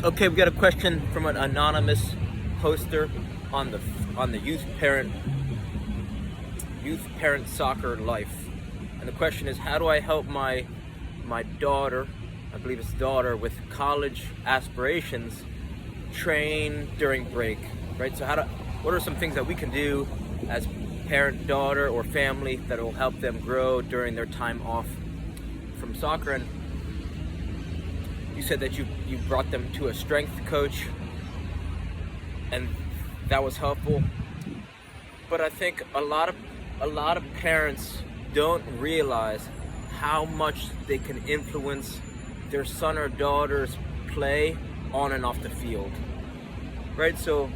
Okay, we got a question from an anonymous poster on the youth parent soccer life, and the question is, how do I help my daughter, I believe it's daughter, with college aspirations, train during break, right? So what are some things that we can do as parent, daughter, or family that will help them grow during their time off from soccer? And you said that you brought them to a strength coach, and that was helpful. But I think a lot of parents don't realize how much they can influence their son or daughter's play on and off the field, right? So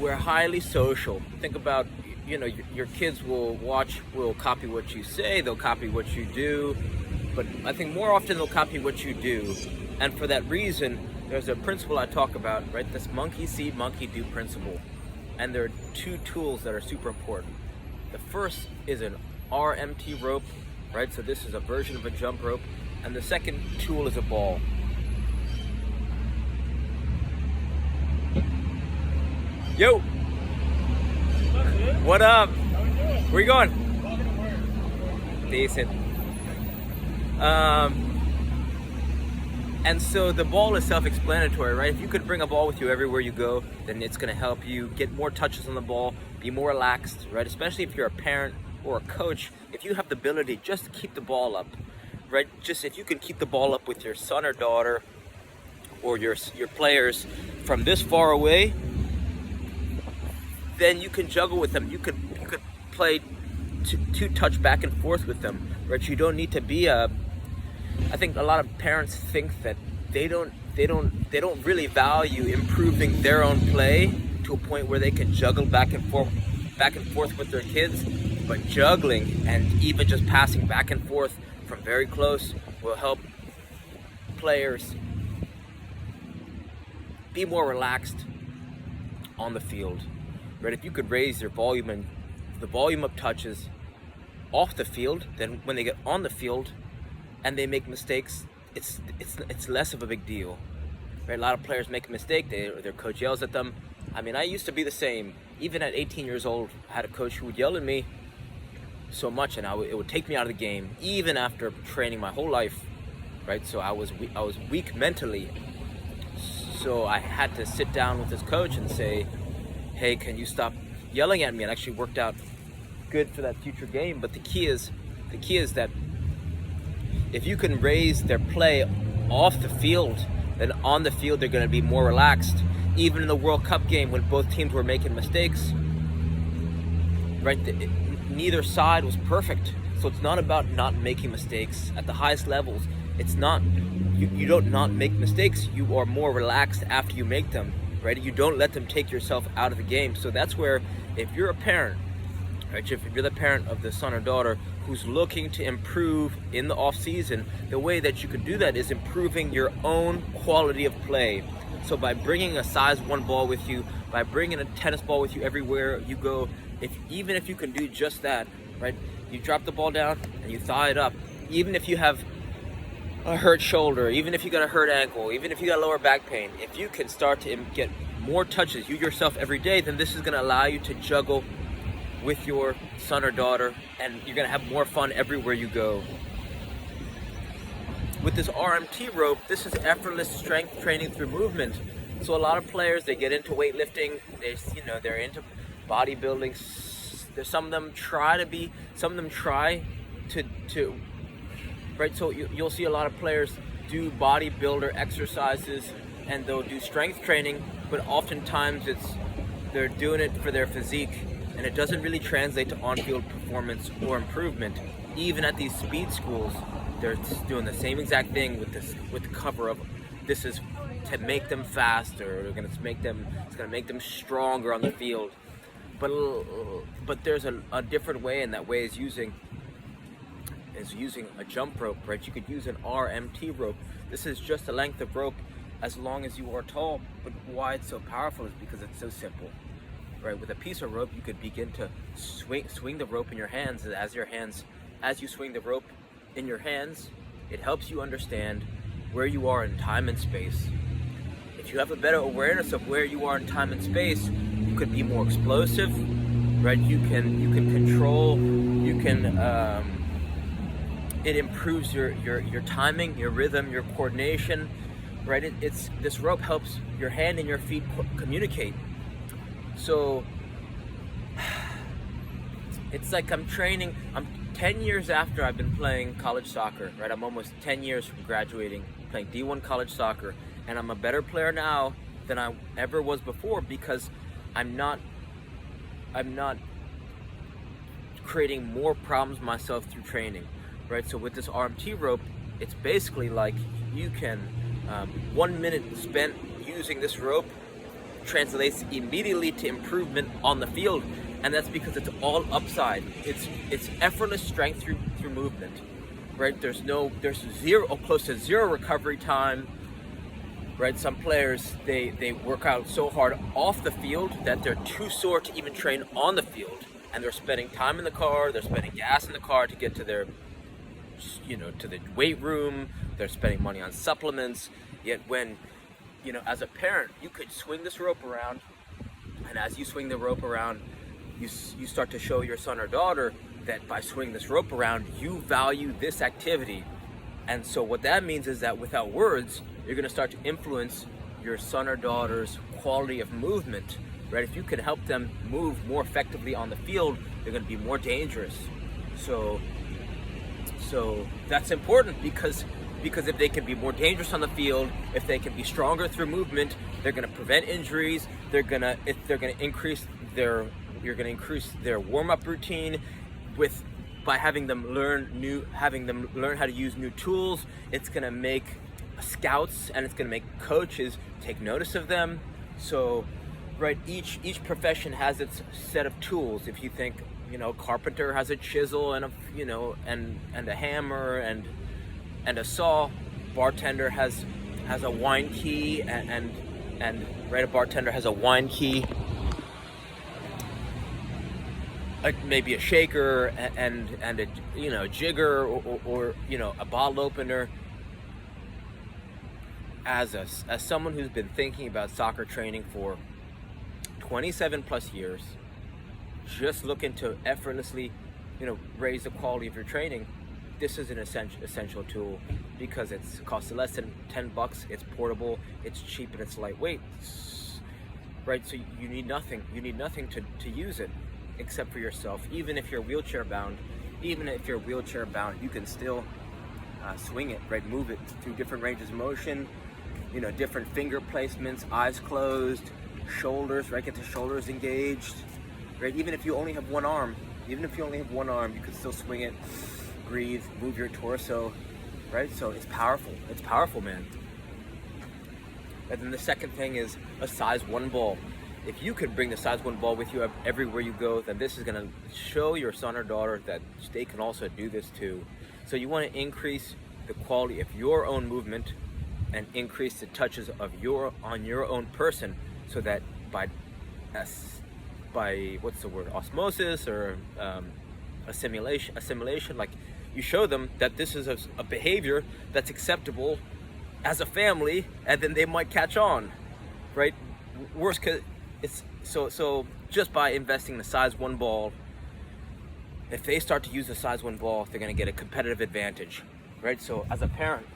we're highly social. Think about, your kids will copy what you say, they'll copy what you do, but I think more often they'll copy what you do. And for that reason, there's a principle I talk about, right? This monkey see, monkey do principle. And there are two tools that are super important. The first is an RMT rope, right? So this is a version of a jump rope. And the second tool is a ball. Yo! What up? Where you going? Decent. And so the ball is self-explanatory, right? If you could bring a ball with you everywhere you go, then it's going to help you get more touches on the ball, be more relaxed, right? Especially if you're a parent or a coach, if you have the ability just to keep the ball up, right? Just if you can keep the ball up with your son or daughter or your players from this far away, then you can juggle with them. You could play two touch back and forth with them, right? You don't need to be I think a lot of parents think that they don't really value improving their own play to a point where they can juggle back and forth with their kids. But juggling and even just passing back and forth from very close will help players be more relaxed on the field, right? If you could raise the volume of touches off the field, then when they get on the field and they make mistakes, it's less of a big deal, right? A lot of players make a mistake, their coach yells at them. I mean, I used to be the same. Even at 18 years old, I had a coach who would yell at me so much, and it would take me out of the game, even after training my whole life, right? So I was weak mentally. So I had to sit down with this coach and say, hey, can you stop yelling at me? It actually worked out good for that future game. But the key is that if you can raise their play off the field, then on the field they're going to be more relaxed. Even in the World Cup game, when both teams were making mistakes, right? Neither side was perfect. So it's not about not making mistakes at the highest levels. It's not, you don't not make mistakes. You are more relaxed after you make them, right? You don't let them take yourself out of the game. So that's where, if you're a parent, right? If you're the parent of the son or daughter who's looking to improve in the off season, the way that you can do that is improving your own quality of play. So by bringing a size 1 ball with you, by bringing a tennis ball with you everywhere you go, even if you can do just that, right? You drop the ball down and you thaw it up. Even if you have a hurt shoulder, even if you got a hurt ankle, even if you got lower back pain, if you can start to get more touches, you yourself every day, then this is going to allow you to juggle with your son or daughter, and you're going to have more fun everywhere you go. With this RMT rope, this is effortless strength training through movement. So a lot of players, they get into weightlifting, they're into bodybuilding. Some of them try to right? So you'll see a lot of players do bodybuilder exercises and they'll do strength training, but oftentimes they're doing it for their physique, and it doesn't really translate to on-field performance or improvement. Even at these speed schools, they're doing the same exact thing with the cover of this is to make them faster, it's going to make them stronger on the field. But there's a different way, and that way is using a jump rope, right? You could use an RMT rope. This is just a length of rope as long as you are tall. But why it's so powerful is because it's so simple, right? With a piece of rope, you could begin to swing the rope in your hands. As you swing the rope in your hands, It helps you understand where you are in time and space. If you have a better awareness of where you are in time and space, you could be more explosive, right? You can control, it improves your timing, your rhythm, your coordination, right? This rope helps your hand and your feet communicate. So it's like I'm 10 years after I've been playing college soccer, right? I'm almost 10 years from graduating, playing D1 college soccer, and I'm a better player now than I ever was before, because I'm not creating more problems myself through training, right? So with this RMT rope, it's basically like you can 1 minute spent using this rope translates immediately to improvement on the field, and that's because it's all upside. It's effortless strength through movement, right? There's zero or close to zero recovery time, right? Some players they work out so hard off the field that they're too sore to even train on the field, and they're spending time in the car, they're spending gas in the car to get to their to the weight room, they're spending money on supplements. Yet when as a parent, you could swing this rope around, and as you swing the rope around, you start to show your son or daughter that by swinging this rope around, you value this activity. And so what that means is that without words, you're going to start to influence your son or daughter's quality of movement, right? If you can help them move more effectively on the field, they're going to be more dangerous. So that's important, because if they can be more dangerous on the field, if they can be stronger through movement, they're going to prevent injuries. You're going to increase their warm-up routine by having them learn how to use new tools. It's going to make scouts and it's going to make coaches take notice of them. So, right, each profession has its set of tools. If you think, carpenter has a chisel and a hammer and a saw. Bartender has a wine key and right, a bartender has a wine key, maybe a shaker and a jigger or a bottle opener. As someone who's been thinking about soccer training for 27 plus years, just looking to effortlessly raise the quality of your training, this is an essential tool, because it costs less than $10. It's portable, it's cheap, and it's lightweight, right? So you need nothing to use it except for yourself. Even if you're wheelchair bound, you can still swing it, right? Move it through different ranges of motion, different finger placements, eyes closed, shoulders, right? Get the shoulders engaged, right? Even if you only have one arm, you can still swing it. Breathe, move your torso, right? So it's powerful, man. And then the second thing is a size 1 ball. If you can bring the size 1 ball with you everywhere you go, then this is going to show your son or daughter that they can also do this too. So you want to increase the quality of your own movement and increase the touches of on your own person, so that by osmosis or assimilation, like, you show them that this is a behavior that's acceptable as a family, and then they might catch on, right? Worst case, it's so just by investing in the size 1 ball, if they start to use the size 1 ball, they're going to get a competitive advantage, right? So as a parent,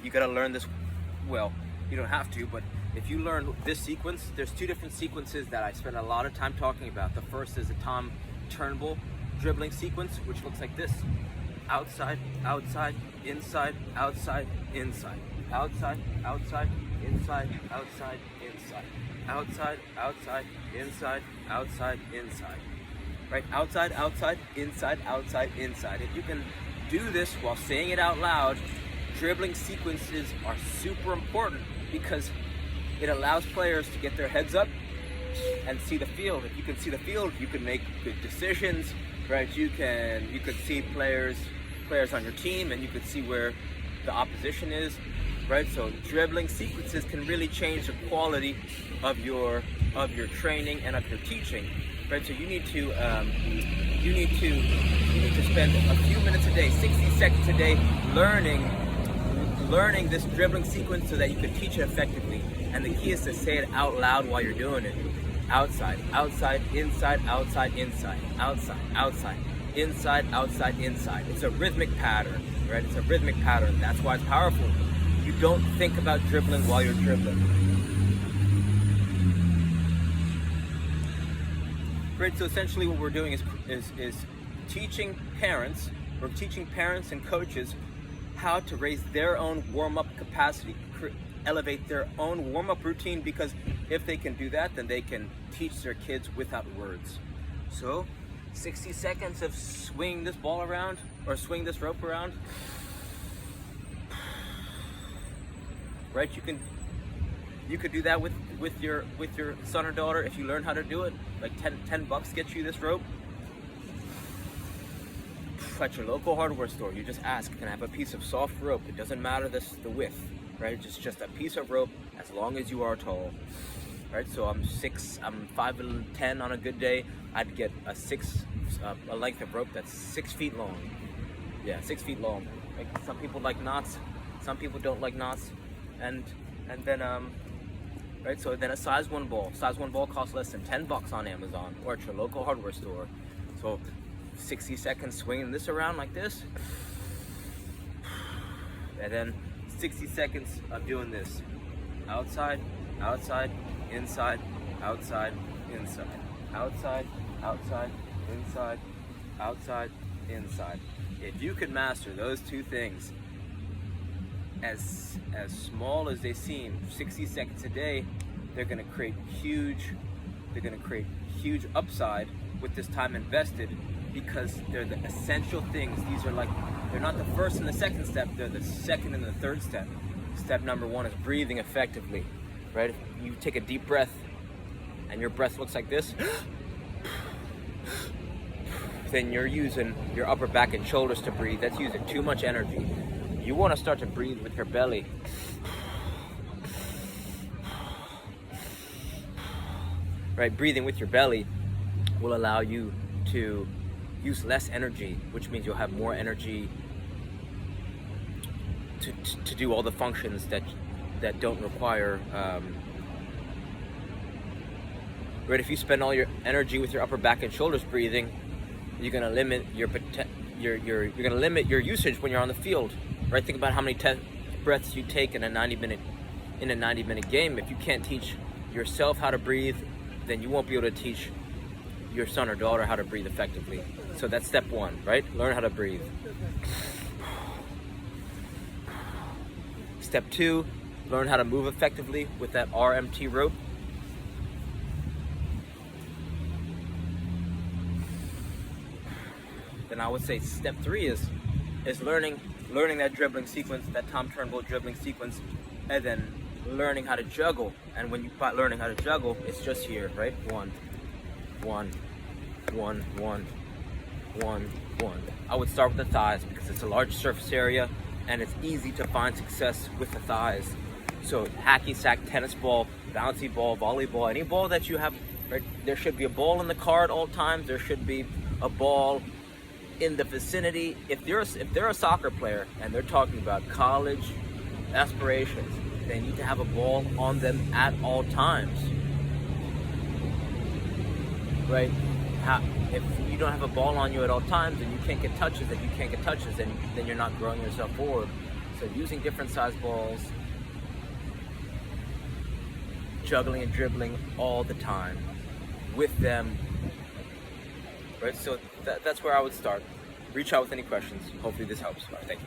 you got to learn this. Well, you don't have to, but if you learn this sequence, there's 2 different sequences that I spend a lot of time talking about. The first is the Tom Turnbull dribbling sequence, which looks like this: outside, outside, inside, outside, inside, outside, outside, inside, outside, inside, outside, outside, inside, outside, inside, right? Outside, outside, inside, outside, inside. If you can do this while saying it out loud, dribbling sequences are super important, because it allows players to get their heads up and see the field. If you can see the field, you can make good decisions, right? You could see players on your team, and you could see where the opposition is, right? So dribbling sequences can really change the quality of your training and of your teaching. right? So you need to spend a few minutes a day, 60 seconds a day, learning this dribbling sequence so that you can teach it effectively. And the key is to say it out loud while you're doing it. Outside, outside, inside, outside, inside, outside, outside, inside, outside, inside. It's a rhythmic pattern, right? It's a rhythmic pattern. That's why it's powerful. You don't think about dribbling while you're dribbling. Right, so essentially what we're doing is teaching parents, and coaches how to raise their own warm-up capacity, elevate their own warm-up routine, because if they can do that, then they can teach their kids without words. So 60 seconds of swing this ball around, or swing this rope around. Right, you could do that with your son or daughter if you learn how to do it. Like $10 gets you this rope. At your local hardware store, you just ask, can I have a piece of soft rope? It doesn't matter the width, right? Just a piece of rope as long as you are tall. Right, so I'm 5'10" on a good day. I'd get a length of rope that's 6 feet long. Yeah, 6 feet long. Like, some people like knots, some people don't like knots, and then right, so then a size 1 ball. Size 1 ball costs less than $10 on Amazon or at your local hardware store. So 60 seconds swinging this around like this, and then 60 seconds of doing this. Outside, outside, inside, outside, inside, outside, outside, inside, outside, inside. If you could master those two things, as small as they seem, 60 seconds a day, they're going to create huge upside with this time invested, because they're the essential things. They're not the first and the second step, they're the second and the third step. Step number 1 is breathing effectively, right? If you take a deep breath and your breath looks like this, then you're using your upper back and shoulders to breathe. That's using too much energy. You want to start to breathe with your belly. Right, breathing with your belly will allow you to use less energy, which means you'll have more energy to do all the functions that don't require. Right, if you spend all your energy with your upper back and shoulders breathing, you're gonna limit you're gonna limit your usage when you're on the field. Right, think about how many breaths you take in a 90-minute game. If you can't teach yourself how to breathe, then you won't be able to teach your son or daughter how to breathe effectively. So that's step 1, right? Learn how to breathe. Step 2, learn how to move effectively with that RMT rope. Then I would say step 3 is learning that dribbling sequence, that Tom Turnbull dribbling sequence, and then learning how to juggle. And when you learning how to juggle, it's just here, right? 1, 1, 1, 1, 1, 1. I would start with the thighs because it's a large surface area and it's easy to find success with the thighs. So hacky sack, tennis ball, bouncy ball, volleyball, any ball that you have, right? There should be a ball in the car at all times. There should be a ball in the vicinity. If they're a soccer player and they're talking about college aspirations, they need to have a ball on them at all times, right? If you don't have a ball on you at all times, then you can't get touches. If you can't get touches, then you're not growing yourself forward. So using different size balls, juggling and dribbling all the time with them, right? So that's where I would start. Reach out with any questions. Hopefully this helps. All right, thank you.